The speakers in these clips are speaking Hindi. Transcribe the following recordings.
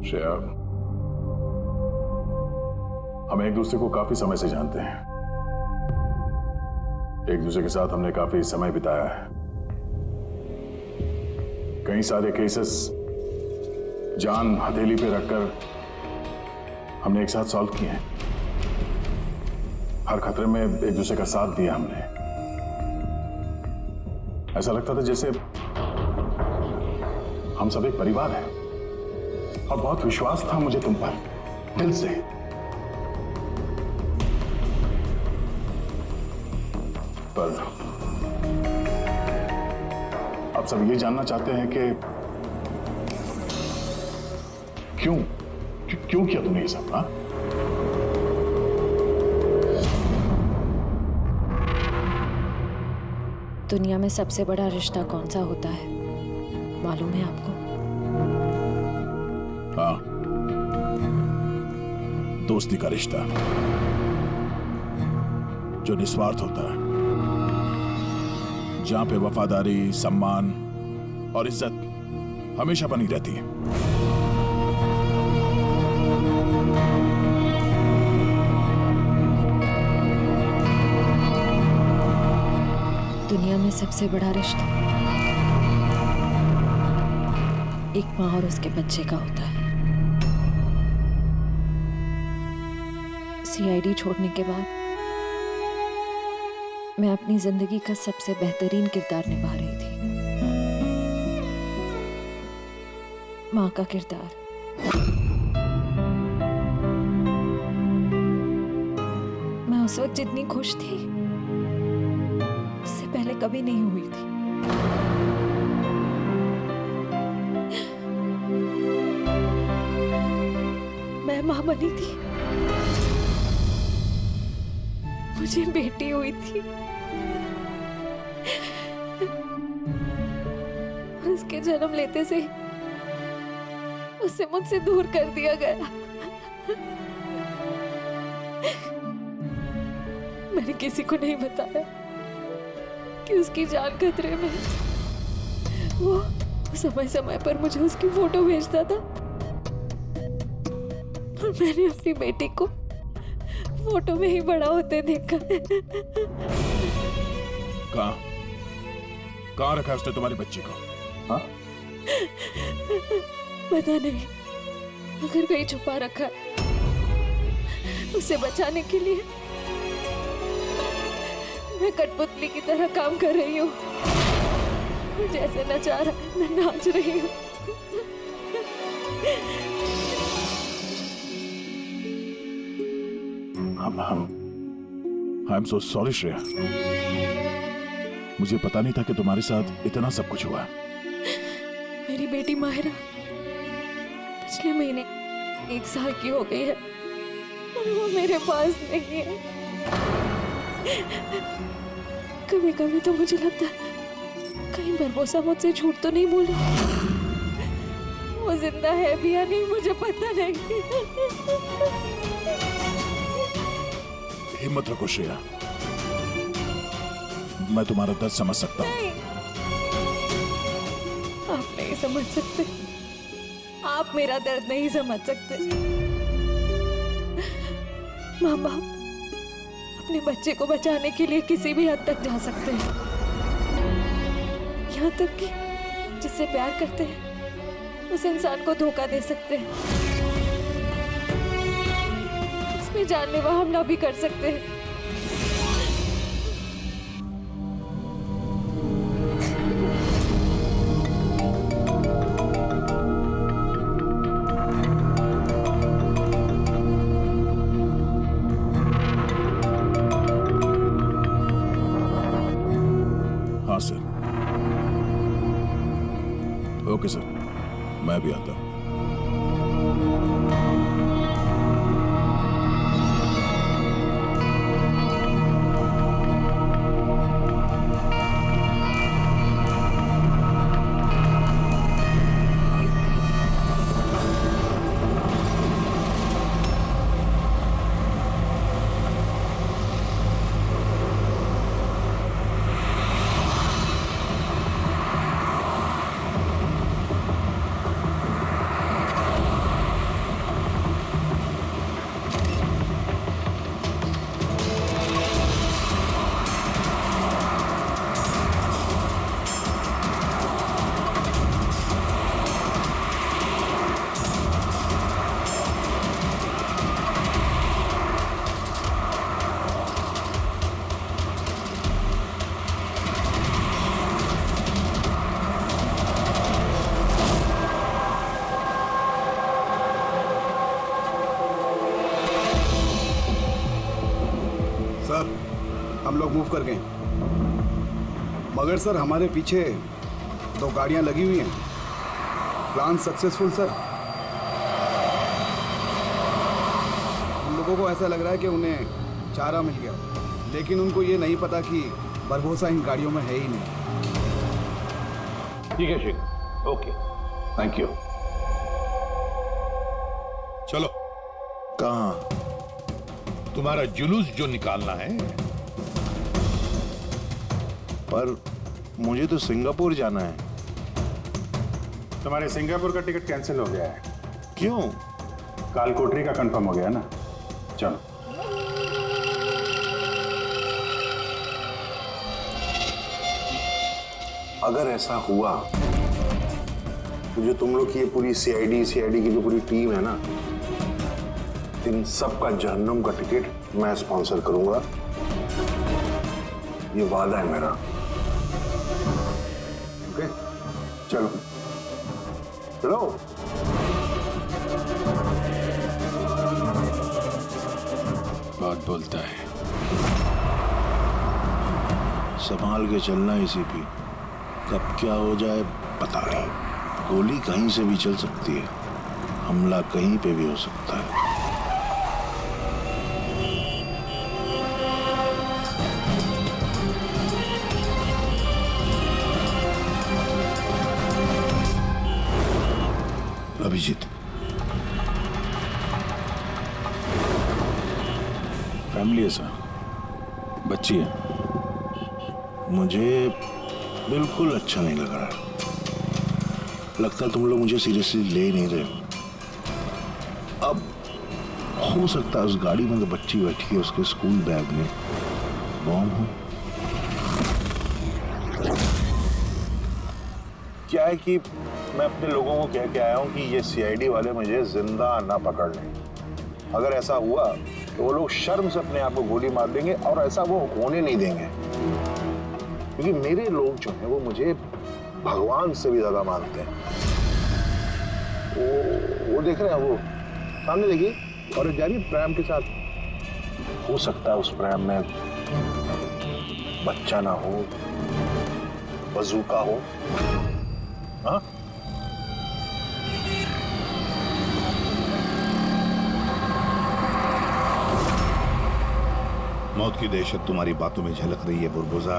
श्रेया, हम एक दूसरे को काफी समय से जानते हैं। एक दूसरे के साथ हमने काफी समय बिताया है। कई सारे केसेस जान हथेली पे रखकर हमने एक साथ सॉल्व किए हैं। हर खतरे में एक दूसरे का साथ दिया हमने। ऐसा लगता था जैसे हम सब एक परिवार हैं, और बहुत विश्वास था मुझे तुम पर, दिल से। पर अब सब ये जानना चाहते हैं कि क्यों किया तुमने ये सब? हाँ, दुनिया में सबसे बड़ा रिश्ता कौन सा होता है मालूम है आपको? हाँ, दोस्ती का रिश्ता जो निस्वार्थ होता है, जहां पे वफादारी, सम्मान और इज्जत हमेशा बनी रहती है। दुनिया में सबसे बड़ा रिश्ता एक माँ और उसके बच्चे का होता है। सीआईडी छोड़ने के बाद मैं अपनी जिंदगी का सबसे बेहतरीन किरदार निभा रही थी, माँ का किरदार। मैं उस वक्त जितनी खुश थी उससे पहले कभी नहीं हुई थी। मैं माँ बनी थी, मुझे बेटी हुई थी, और उसके जन्म लेते से उसे मुझसे दूर कर दिया गया। मैंने किसी को नहीं बताया कि उसकी जान खतरे में है। वो समय समय पर मुझे उसकी फोटो भेजता था, और मैंने अपनी बेटी को फोटो में ही बड़ा होते देखा। कहाँ रखा उसने तुम्हारी बच्ची को? हाँ? पता नहीं, अगर कहीं छुपा रखा है। उसे बचाने के लिए मैं कठपुतली की तरह काम कर रही हूँ। जैसे नचा रहा है मैं नाच रही हूँ। I am so sorry Shreya, मुझे पता नहीं था कि तुम्हारे साथ इतना सब कुछ हुआ। मेरी बेटी माहिरा पिछले महीने 1 साल की हो गई है, और वो मेरे पास नहीं है। कभी कभी तो मुझे लगता है कहीं बरबोसा मुझसे झूठ तो नहीं बोल रहा। वो जिंदा है भी या नहीं मुझे पता नहीं। हिम्मत रखो श्रेया, मैं तुम्हारा दर्द समझ सकता हूँ। नहीं, आप नहीं समझ सकते, आप मेरा दर्द नहीं समझ सकते। माँ बाप अपने बच्चे को बचाने के लिए किसी भी हद तक जा सकते हैं, यहाँ तक कि जिससे प्यार करते हैं उस इंसान को धोखा दे सकते हैं। इसमें जानलेवा हमला भी कर सकते हैं। हाँ सर, ओके सर, मैं भी आता हूँ। हम लोग मूव कर गए, मगर सर हमारे पीछे 2 गाड़ियां लगी हुई हैं। Plan successful sir. हम लोगों को ऐसा लग रहा है कि उन्हें चारा मिल गया, लेकिन उनको ये नहीं पता कि बरबोसा इन गाड़ियों में है ही नहीं। ठीक है शेखर, ओके, थैंक यू। चलो, कहाँ? तुम्हारा जुलूस जो निकालना है। पर मुझे तो सिंगापुर जाना है। तुम्हारे सिंगापुर का टिकट कैंसिल हो गया है। क्यों? कालकोटरी का कंफर्म हो गया ना। चलो। अगर ऐसा हुआ तो जो तुम लोग की ये पूरी सीआईडी की जो पूरी टीम है ना, इन सब का जहन्नुम का टिकट मैं स्पॉन्सर करूंगा। ये वादा है मेरा। ओके, चलो चलो। बहुत बोलता है। संभाल के चलना एसीपी, कब क्या हो जाए पता नहीं। गोली कहीं से भी चल सकती है, हमला कहीं पे भी हो सकता है। अभिजीत, फैमिली है सर, बच्ची है। मुझे बिल्कुल अच्छा नहीं लग रहा। लगता है तुम लोग मुझे सीरियसली ले नहीं रहे हो। अब हो सकता है उस गाड़ी में तो बच्ची बैठी है, उसके स्कूल बैग में बॉम्ब हो। क्या है कि मैं अपने लोगों को कह के आया हूं कि ये सीआईडी वाले मुझे जिंदा ना पकड़ लें। अगर ऐसा हुआ तो वो लोग शर्म से अपने आप को गोली मार देंगे, और ऐसा वो होने नहीं देंगे, क्योंकि मेरे लोग जो हैं वो मुझे भगवान से भी ज्यादा मानते हैं। वो देख रहे हैं, वो सामने देखिए, और जा रही प्रेम के साथ। हो सकता है उस प्रेम में बच्चा ना हो, बजूका हो। हाँ, मौत की दहशत तुम्हारी बातों में झलक रही है बुरबुजा।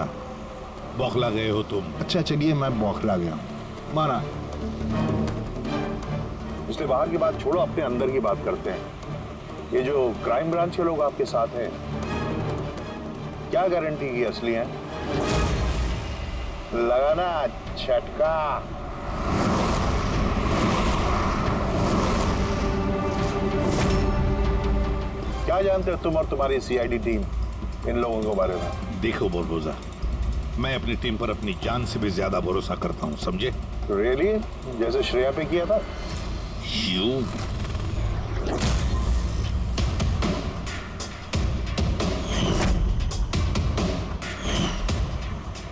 बौखला गए हो तुम। अच्छा चलिए, मैं बौखला गया, माना। इसलिए बाहर की बात छोड़ो, अपने अंदर की बात करते हैं। ये जो क्राइम ब्रांच के लोग आपके साथ हैं, क्या गारंटी की असली हैं? लगाना झटका। क्या जानते हो तुम और तुम्हारी सीआईडी टीम इन लोगों के बारे में? देखो बुरबुजा, मैं अपनी टीम पर अपनी जान से भी ज्यादा भरोसा करता हूँ, समझे? रियली? जैसे श्रेया पे किया था? यू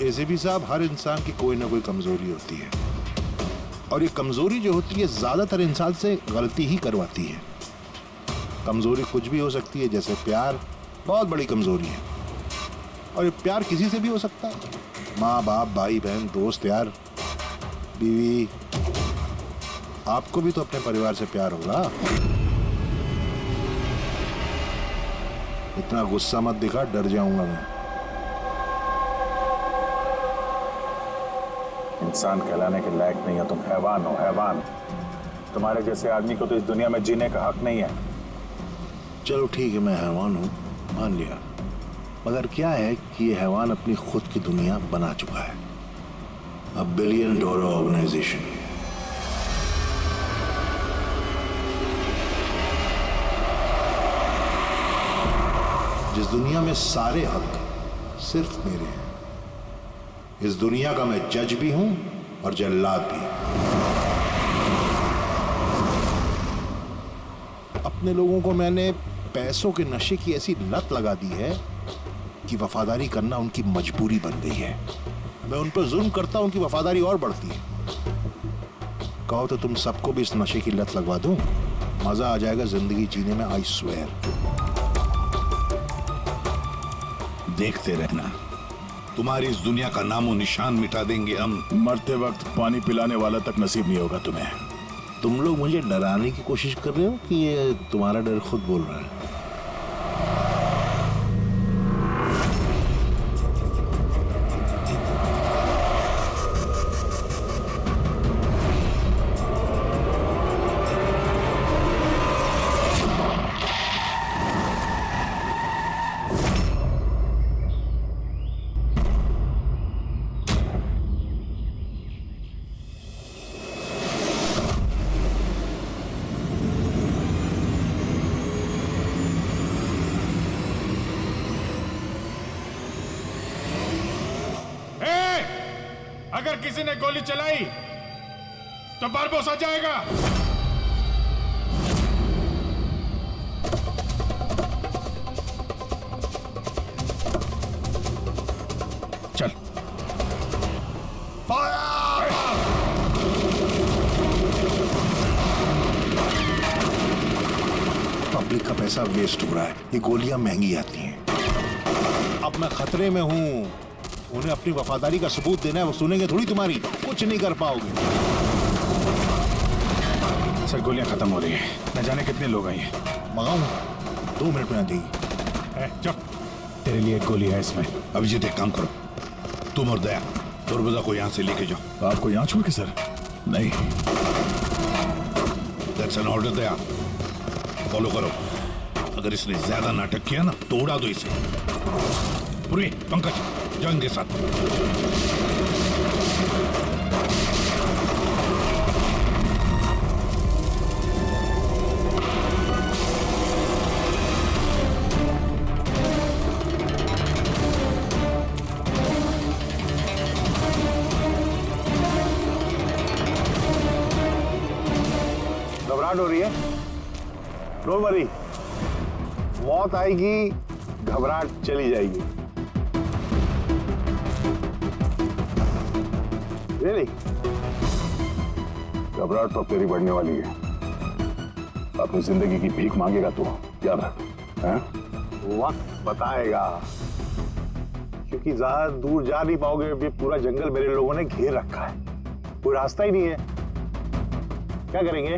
एसीपी साहब, हर इंसान की कोई ना कोई कमजोरी होती है, और ये कमजोरी जो होती है ज्यादातर इंसान से गलती ही करवाती है। कमजोरी कुछ भी हो सकती है, जैसे प्यार बहुत बड़ी कमजोरी है, और ये प्यार किसी से भी हो सकता है। माँ बाप, भाई बहन, दोस्त, यार, बीवी। आपको भी तो अपने परिवार से प्यार होगा। इतना गुस्सा मत दिखा, डर जाऊंगा मैं। इंसान कहलाने के लायक नहीं हो तुम, हैवान हो, हैवान। तुम्हारे जैसे आदमी को तो इस दुनिया में जीने का हक नहीं है। चलो ठीक है, मैं हैवान हूँ, मान लिया। मगर क्या है कि ये हैवान अपनी खुद की दुनिया बना चुका है, $1 बिलियन ऑर्गेनाइजेशन। जिस दुनिया में सारे हक सिर्फ मेरे हैं। इस दुनिया का मैं जज भी हूं और जल्लाद भी। अपने लोगों को मैंने पैसों के नशे की ऐसी लत लगा दी है कि वफादारी करना उनकी मजबूरी बन गई है। मैं उन पर जुल्म करता हूं, उनकी वफादारी और बढ़ती है। कहो तो तुम सबको भी इस नशे की लत लगवा दूं, मजा आ जाएगा जिंदगी जीने में, आई स्वेयर। देखते रहना, तुम्हारी इस दुनिया का नामो निशान मिटा देंगे हम। मरते वक्त पानी पिलाने वाला तक नसीब नहीं होगा तुम्हें। तुम लोग मुझे डराने की कोशिश कर रहे हो कि ये तुम्हारा डर खुद बोल रहा है? अगर किसी ने गोली चलाई तो बारबोसा जाएगा। चल। पब्लिक का पैसा वेस्ट हो रहा है, ये गोलियां महंगी आती हैं। अब मैं खतरे में हूं, उन्हें अपनी वफादारी का सबूत देना है, वो सुनेंगे थोड़ी तुम्हारी, कुछ नहीं कर पाओगे। सर गोलियां खत्म हो रही हैं, न जाने कितने लोग आए हैं। मंगाऊं? 2 मिनट में आ जाएगी। चुप, तेरे लिए एक गोली है इसमें। अभिजीत एक काम करो, तुम और दया बुरबुजा को यहाँ से लेके जाओ। आपको यहाँ छोड़ के सर? नहीं। That's an order. Daya follow करो, अगर इसने ज्यादा नाटक किया ना तो उड़ा दो इसे। पूरी पंकज जाओ इनके साथ। घबराहट हो रही है? डोंट वरी, मौत आएगी, घबराहट चली जाएगी। Really? घबराहट तो तेरी बढ़ने वाली है। अपनी जिंदगी की भीख मांगेगा तू, याद रख। हैं? वक्त बताएगा, क्योंकि ज्यादा दूर जा नहीं पाओगे। ये पूरा जंगल मेरे लोगों ने घेर रखा है, कोई रास्ता ही नहीं है। क्या करेंगे?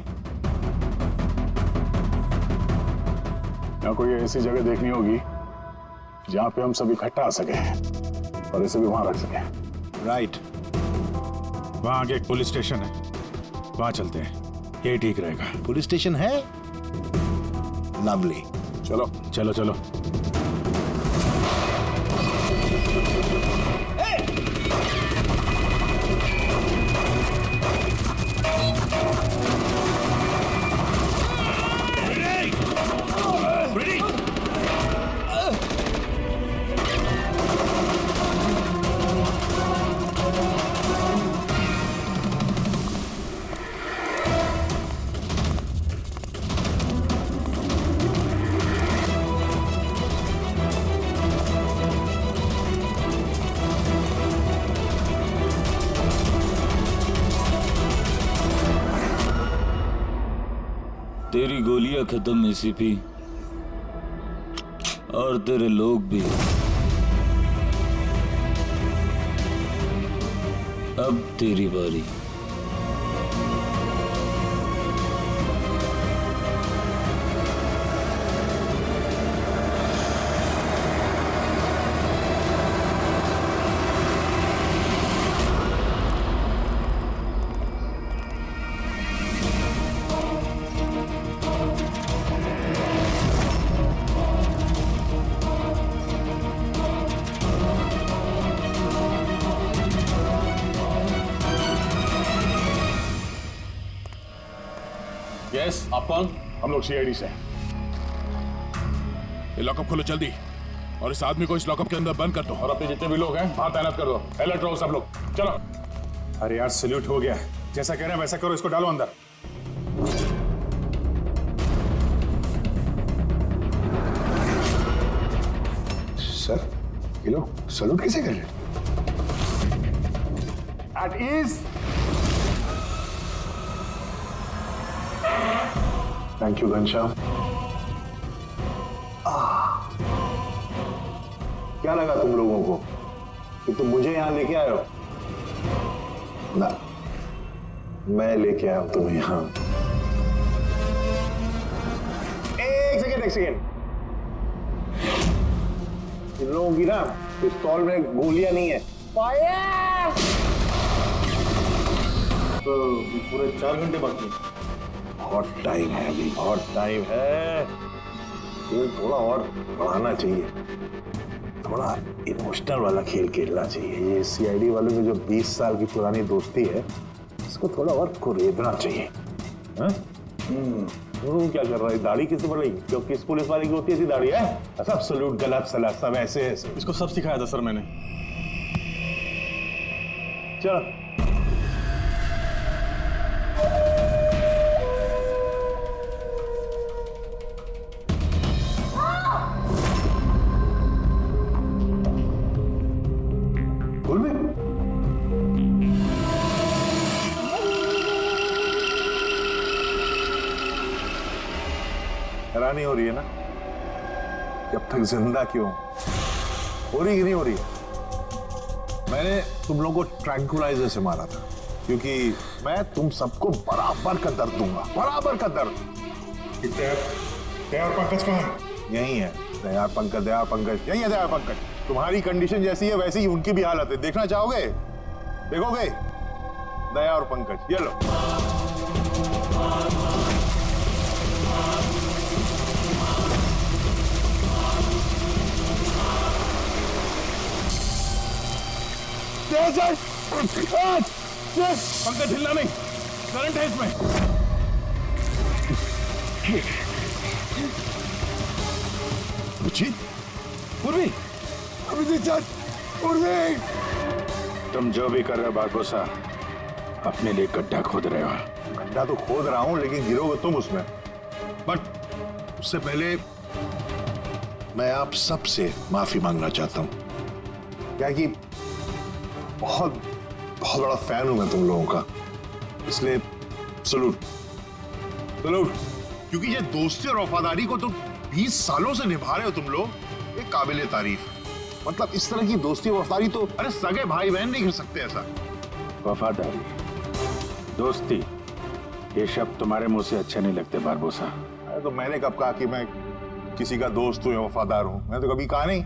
यहाँ कोई ऐसी जगह देखनी होगी जहाँ पे हम सब इकट्ठा आ सके और इसे भी वहां रख सके। राइट। वहां आगे एक पुलिस स्टेशन है, वहां चलते हैं, ये ठीक रहेगा। पुलिस स्टेशन है? लवली। चलो चलो चलो। तेरी गोलियां खत्म एसीपी, और तेरे लोग भी। अब तेरी बारी। यस, आप कौन? हम लोग सीआईडी से। ये लॉकअप खोलो जल्दी, और इस आदमी को इस लॉकअप के अंदर बंद कर दो, और अपने जितने भी लोग हैं बाहर तैनात कर दो। अलर्ट रहो सब लोग, चलो। अरे यार सैल्यूट हो गया, जैसा कह रहे हैं वैसा करो, इसको डालो अंदर। सर ये लोग सैल्यूट कैसे कर रहे? At ease. Thank you Ghanshyam. क्या लगा तुम लोगों को कि तुम मुझे यहां लेके आए हो? ना, मैं लेके आया हूं तुम्हें यहां। एक सेकेंड। इन लोगों की ना पिस्तौल में गोलियां नहीं है। फायर! तो पूरे 4 घंटे बाकी। बहुत टाइम है अभी, बहुत टाइम है। तुम्हें थोड़ा और बढ़ाना चाहिए, थोड़ा इमोशनल वाला खेल खेलना चाहिए। ये सीआईडी वालों की जो 20 साल की पुरानी दोस्ती है, इसको थोड़ा और कुरेदना चाहिए। क्या कर रहा है? दाढ़ी किससे बढ़ेगी? क्यों किस पुलिस वाले की होती है ऐसी दाढ़ी है? सब सलूट, गलत सलाह, सब ऐसे ऐसे। इसको सब सिखाया था सर मैंने। चल बोल भी। हैरानी हो रही है ना कि अब तक जिंदा क्यों? हो रही कि नहीं हो रही? मैंने तुम लोगों को ट्रैंकुलाइजर से मारा था क्योंकि मैं तुम सबको बराबर का दर्द दूंगा, बराबर का दर्द। दया और पंकज कहाँ है? यही है दया पंकज, दया पंकज यही है। दया पंकज, तुम्हारी कंडीशन जैसी है वैसी ही उनकी भी हालत है। देखना चाहोगे? देखोगे? दया और पंकज, ये लो। पंकज हिलना नहीं, करंट है इसमें। पूर्वी, तुम जो भी कर रहे हो बारबोसा, अपने लिए गड्ढा खोद रहे हो। गड्ढा तो खोद रहा हूं, लेकिन गिरोगे तुम उसमें। बट उससे पहले मैं आप सबसे माफी मांगना चाहता हूं। क्या कि बहुत बहुत बड़ा फैन हूं मैं तुम लोगों का, इसलिए सलूट सलूट। क्योंकि ये दोस्ती और वफादारी को तो 20 सालों से निभा रहे हो तुम लोग, ये काबिले तारीफ है। मतलब इस तरह की दोस्ती और वफादारी तो अरे सगे भाई बहन नहीं कर सकते ऐसा। वफादारी, दोस्ती, ये शब्द तुम्हारे मुंह से अच्छे नहीं लगते बारबोसा। तो मैंने कब कहा कि मैं किसी का दोस्त हूं या वफादार हूं? मैंने तो कभी कहा नहीं।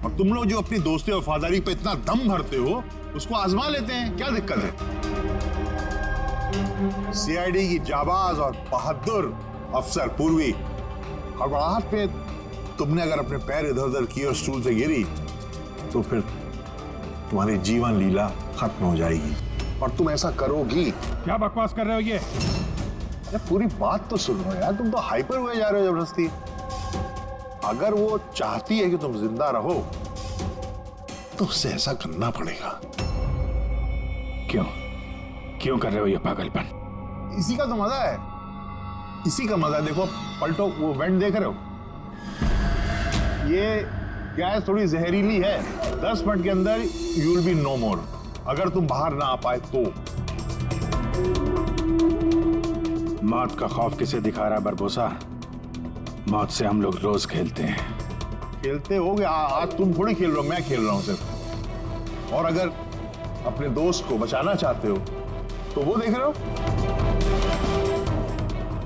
और तुम लोग जो अपनी दोस्ती और वफादारी पे इतना दम भरते हो, उसको आजमा लेते हैं, क्या दिक्कत है? सीआईडी की जाबाज और बहादुर अफसर पूर्वी, हड़बड़ाहट पे तुमने अगर अपने पैर इधर उधर किए और स्टूल से गिरी तो फिर तुम्हारी जीवन लीला खत्म हो जाएगी। और तुम ऐसा करोगी। क्या बकवास कर रहे हो ये? पूरी बात तो सुनो यार, तुम तो हाइपर हुए जा रहे हो जबरदस्ती। अगर वो चाहती है कि तुम जिंदा रहो तो उससे ऐसा करना पड़ेगा। क्यों कर रहे हो ये पागलपन? इसी का तो मजा है, इसी का मजा है। देखो पलटो, वो वेंट देख रहे हो? ये गैस थोड़ी जहरीली है, 10 मिनट के अंदर यू विल बी नो मोर। अगर तुम बाहर ना आ पाए तो। मौत का खौफ किसे दिखा रहा है बरबोसा? मौत से हम लोग रोज खेलते हैं। खेलते हो गया, आज तुम थोड़ी खेल रहे हो, मैं खेल रहा हूं सिर्फ। और अगर अपने दोस्त को बचाना चाहते हो तो वो देख रहे हो,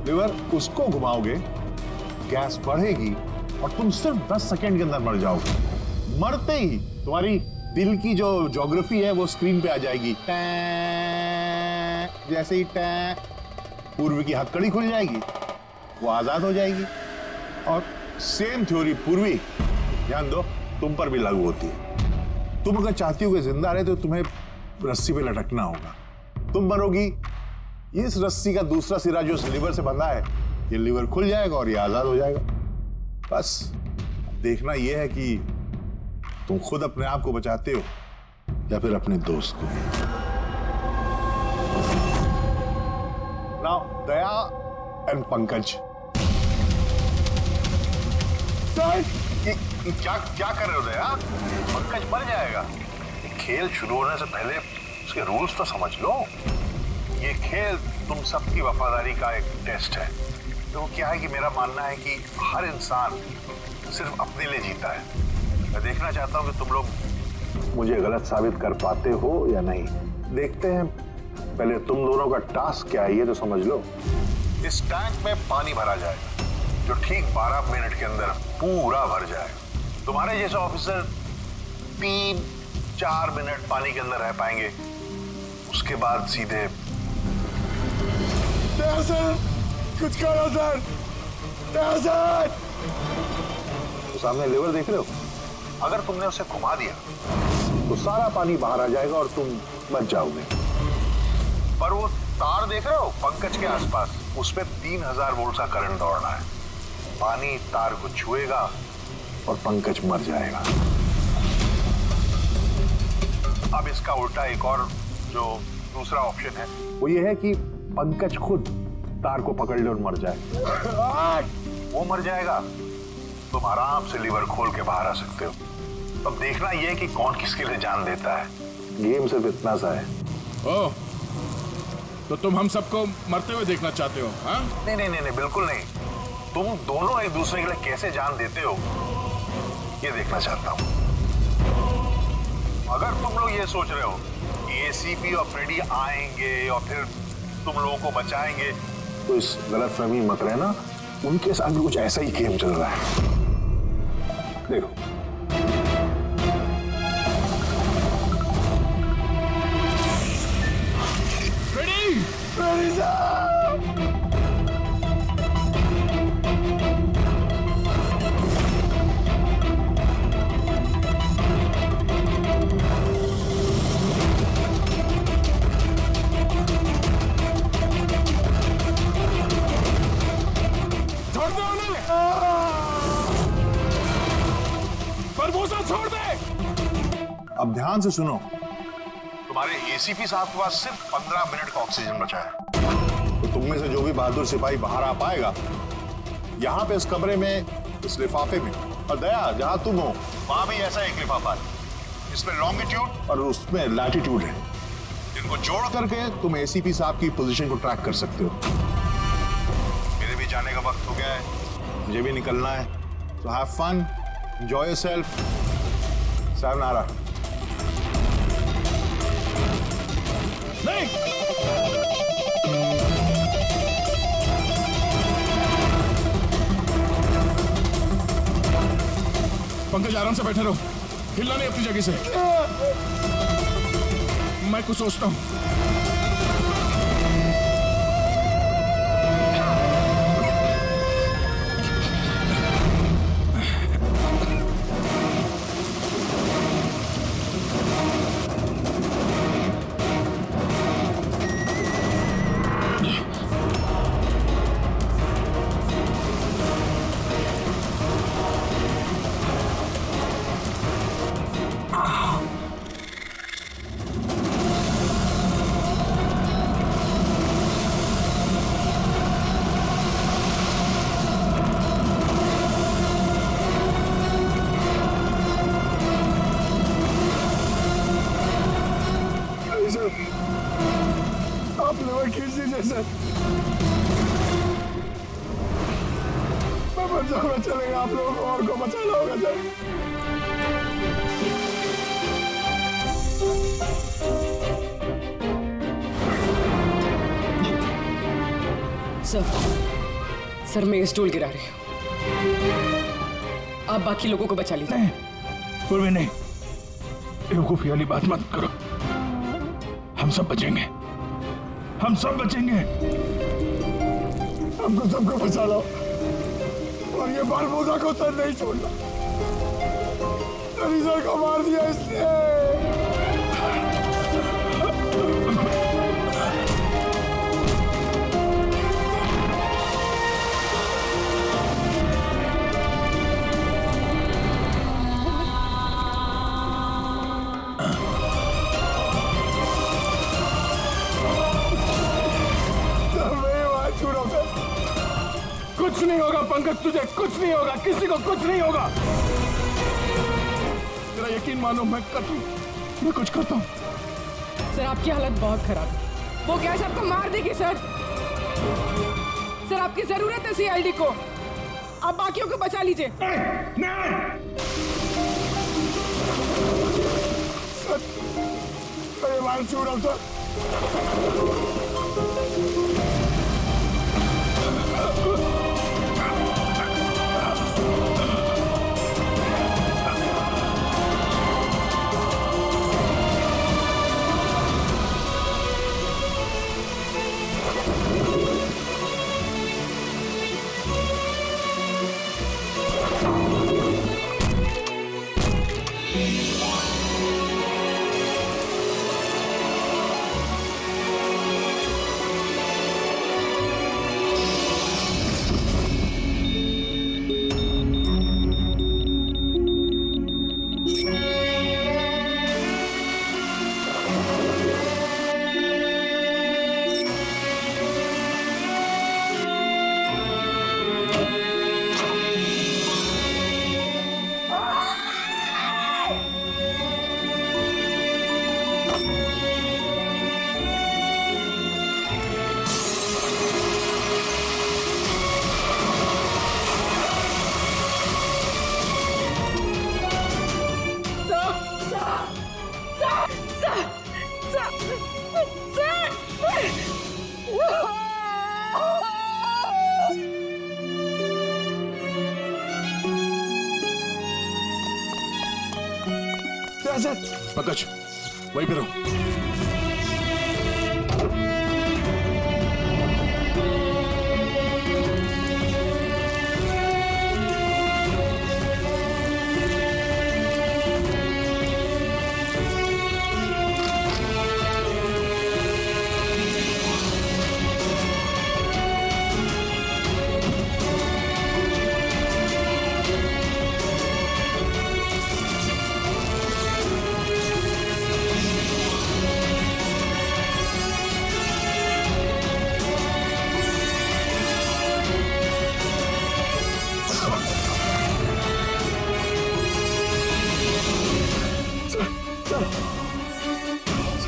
लिवर उसको घुमाओगे, गैस बढ़ेगी और तुम सिर्फ 10 सेकेंड के अंदर मर जाओगे। मरते ही तुम्हारी दिल की जो ज्योग्राफी है वो स्क्रीन पे आ जाएगी। जैसे ही पूर्वी की हथकड़ी खुल जाएगी, वो आजाद हो जाएगी। और सेम थ्योरी पूर्वी, ध्यान दो, तुम पर भी लागू होती है। तुम अगर चाहती हो कि जिंदा रहे तो तुम्हें रस्सी पे लटकना होगा। तुम मरोगी, इस रस्सी का दूसरा सिरा जो लीवर से बंधा है, ये लीवर खुल जाएगा और ये आजाद हो जाएगा। बस देखना यह है कि तुम खुद अपने आप को बचाते हो या फिर अपने दोस्त को। नाउ दया एंड पंकज, क्या कर रहे हो दया? पंकज मर जाएगा। खेल शुरू होने से पहले उसके रूल्स तो समझ लो। ये खेल तुम सबकी वफादारी का एक टेस्ट है। तो क्या है कि मेरा मानना है कि हर इंसान सिर्फ अपने लिए जीता है। मैं देखना चाहता हूं कि तुम लोग मुझे गलत साबित कर पाते हो या नहीं। देखते हैं। पहले तुम दोनों का टास्क क्या है ये तो समझ लो। इस टैंक में पानी भरा जाएगा जो ठीक 12 मिनट के अंदर पूरा भर जाएगा। तुम्हारे जैसे ऑफिसर 3-4 मिनट पानी के अंदर रह पाएंगे, उसके बाद सीधे सर, कुछ करो सर, सर। तो सामने लेवर देख रहे हो, अगर तुमने उसे घुमा दिया तो सारा पानी बाहर आ जाएगा और तुम बच जाओगे। पर वो तार देख रहे हो पंकज के आसपास, उसमें 3000 वोल्ट का करंट दौड़ना है। पानी तार को छुएगा और पंकज मर जाएगा। अब इसका उल्टा एक और जो दूसरा ऑप्शन है वो ये है कि पंकज खुद तार को पकड़ ले और मर जाए। वो मर जाएगा, तुम आराम से लीवर खोल के बाहर आ सकते हो। अब देखना यह कि कौन किसके लिए जान देता है। गेम सिर्फ इतना सा है। ओह, तो तुम हम सबको मरते हुए देखना चाहते हो? हाँ? नहीं नहीं नहीं नहीं, बिल्कुल नहीं। तुम दोनों एक दूसरे के लिए कैसे जान देते हो ये देखना चाहता हूं। अगर तुम लोग ये सोच रहे हो कि एसीपी और फ्रेडी आएंगे और फिर तुम लोगों को बचाएंगे, तो इस गलतफहमी मत रहना। उनके साथ भी कुछ ऐसा ही गेम चल रहा है। देखो, छोड़ दे। अब ध्यान से सुनो। तुम्हारे एसीपी साहब के पास सिर्फ 15 मिनट का ऑक्सीजन बचा है। तो तुम में से जो भी बहादुर सिपाही बाहर आ पाएगा, यहाँ पे इस कमरे में, इस लिफाफे में, और दया जहाँ तुम हो वहां भी ऐसा एक लिफाफा है। इसमें लॉन्गिट्यूड और उसमें लैटिट्यूड है। इनको जोड़ करके तुम एसीपी साहब की पोजीशन को ट्रैक कर सकते हो। मेरे भी जाने का वक्त हो गया है, मुझे भी निकलना है। So have fun, enjoy yourself. Sayonara. नहीं, पंकज आराम से बैठे रहो, हिलना नहीं अपनी जगह से। मैं कुछ सोचता हूं। आप लोग खींच दीजिए सर, मैं बच जाऊंगा। चलेगा, आप लोगों को और को बचाना होगा सर। सर मैं ये स्टूल गिरा रही हूँ, आप बाकी लोगों को बचा लीजिए। नहीं, पूर्वी नहीं, बेवकूफी वाली बात मत करो। हम सब बचेंगे, हम सब बचेंगे। हमको सबको बचा लो और ये बारबोसा को सर नहीं छोड़ना। सर को मार दिया इसने। कुछ नहीं होगा पंकज, तुझे कुछ नहीं होगा, किसी को कुछ नहीं होगा। तेरा यकीन मानो, मैं कुछ करता हूँ। सर आपकी हालत बहुत खराब है, वो गैस आपको मार देगी सर। सर आपकी जरूरत है सीआईडी को, आप बाकियों को बचा लीजिए। नहीं, नहीं। अरे मार छोड़ अफसर। पंकज वहीं पे रहो।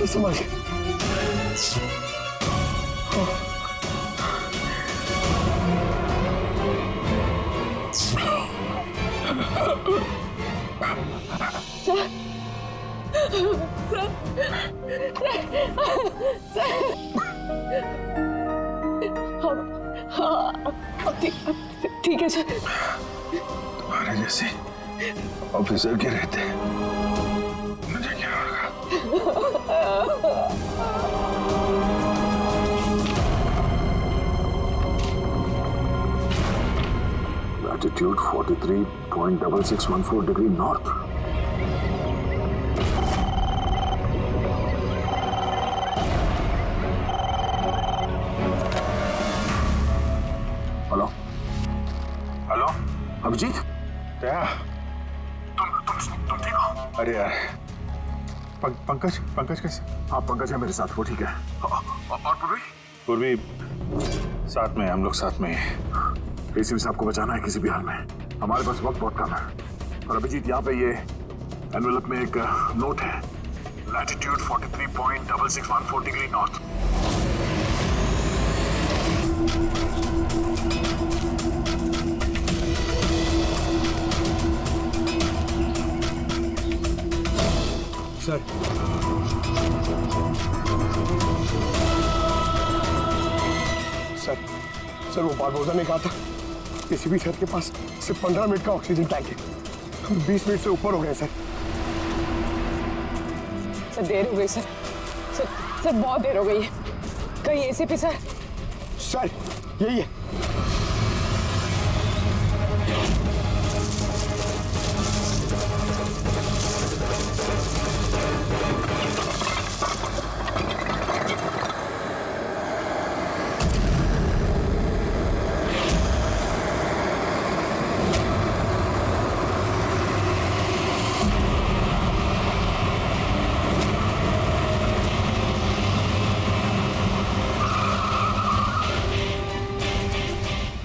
संभाल के। ठीक है सर। तुम्हारे जैसे ऑफिसर के रहते मुझे क्या होगा? Latitude 43.6614 degree north. Hello hello Abhijit क्या तुम ठीक हो? अरे यार पंकज कैसे? हाँ पंकज है मेरे साथ, वो ठीक है। और पूर्वी साथ में, हम लोग साथ में हैं। एसीपी साहब को बचाना है किसी भी हाल में। हमारे पास वक्त बहुत कम है। और अभिजीत यहाँ पे ये एनवेलप में एक नोट है, latitude 43.6614 degree north. Sir sir वो बारबोसा ने कहा था एसीपी सर के पास सिर्फ 15 मिनट का ऑक्सीजन टैंक है। हम 20 मिनट से ऊपर हो गए सर। सर देर हो गई सर। सर बहुत देर हो गई है। कहीं एसीपी सर? सर यही है।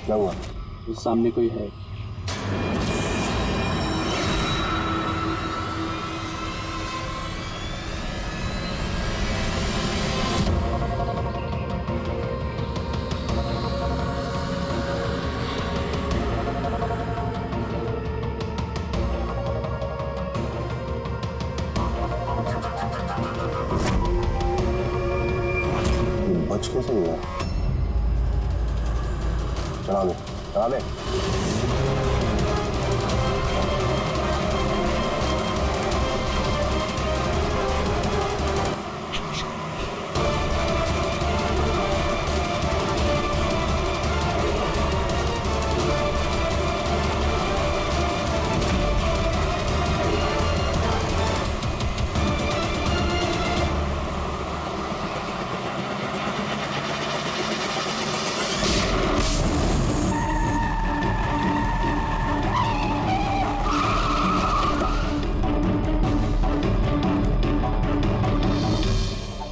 क्या हुआ? उस सामने कोई है। चला दे, चला दे।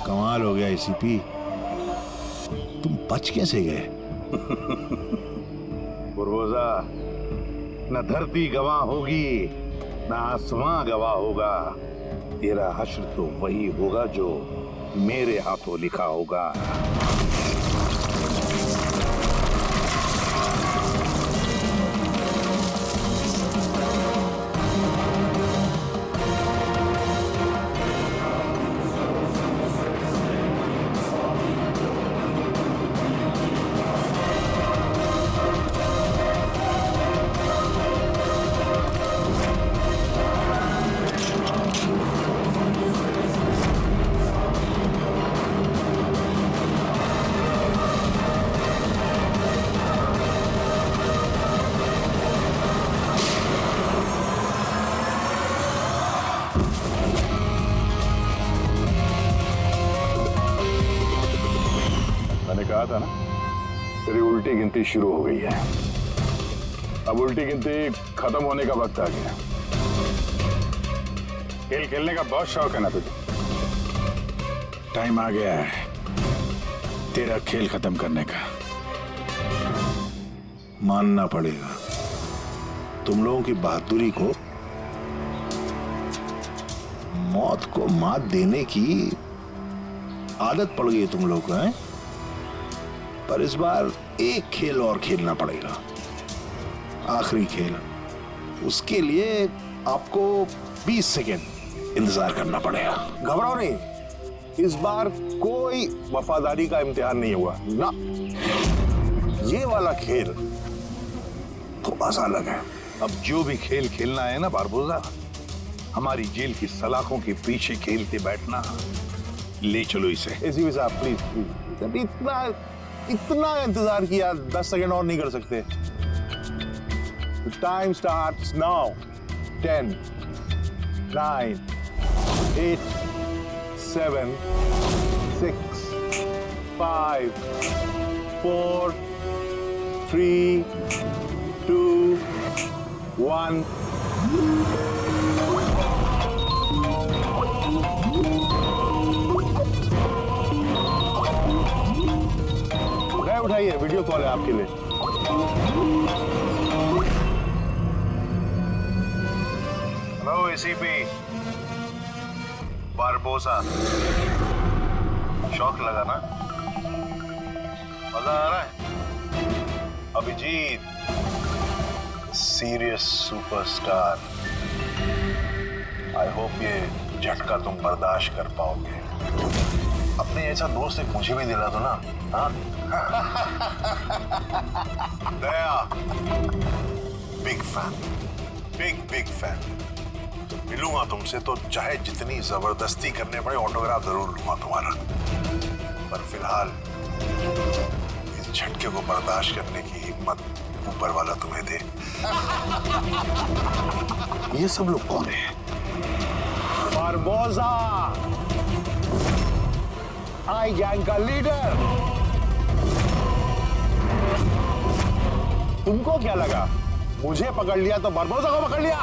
कमाल हो गया एसीपी, तुम बच कैसे गए? बुरबोजा, न धरती गवाह होगी न आसमां गवाह होगा। तेरा हश्र तो वही होगा जो मेरे हाथों लिखा होगा। मैंने कहा था ना, तेरी उल्टी गिनती शुरू हो गई है। अब उल्टी गिनती खत्म होने का वक्त आ गया। खेल खेलने का बहुत शौक है ना तुझे? टाइम आ गया है तेरा खेल खत्म करने का। मानना पड़ेगा, तुम लोगों की बहादुरी को, मौत को मात देने की आदत पड़ गई तुम लोगों को, हैं? पर इस बार एक खेल और खेलना पड़ेगा, आखिरी खेल। उसके लिए आपको 20 सेकेंड इंतजार करना पड़ेगा। घबराओ नहीं, इस बार कोई वफादारी का इम्तिहान नहीं हुआ ना। ये वाला खेल थोड़ा सा अलग है। अब जो भी खेल खेलना है ना बारबोजा, हमारी जेल की सलाखों के पीछे खेलते बैठना। ले चलो इसे। एसीपी साहब प्लीज प्लीज, अभी इतना इंतजार किया, 10 सेकंड और नहीं कर सकते? Time starts now. 10 9 8 7 6 5 4 3 2 1। उठाइए, वीडियो कॉल है आपके लिए। हेलो एसीपी बारबोसा, शौक लगा ना? मजा आ रहा है? Abhijit serious superstar, I hope ये झटका तुम बर्दाश्त कर पाओगे। अपने ऐसा दोस्त एक मुझे भी दिला दो ना। हाँ दया, बिग फैन, बिग फैन। मिलूंगा तुमसे तो चाहे जितनी जबरदस्ती करने पड़े, ऑटोग्राफ जरूर लूंगा तुम्हारा। पर फिलहाल इस झटके को बर्दाश्त करने की हिम्मत ऊपर वाला तुम्हें दे। ये सब लोग कौन है? बारबोसा, आई गैंग का लीडर। तुमको क्या लगा मुझे पकड़ लिया तो बारबोसा को पकड़ लिया?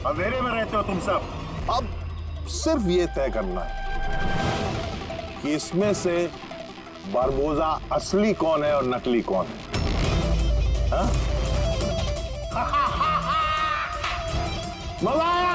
अंधेरे में रहते हो तुम सब। अब सिर्फ ये तय करना है कि इसमें से बारबोसा असली कौन है और नकली कौन है। हाँ? मजा आया?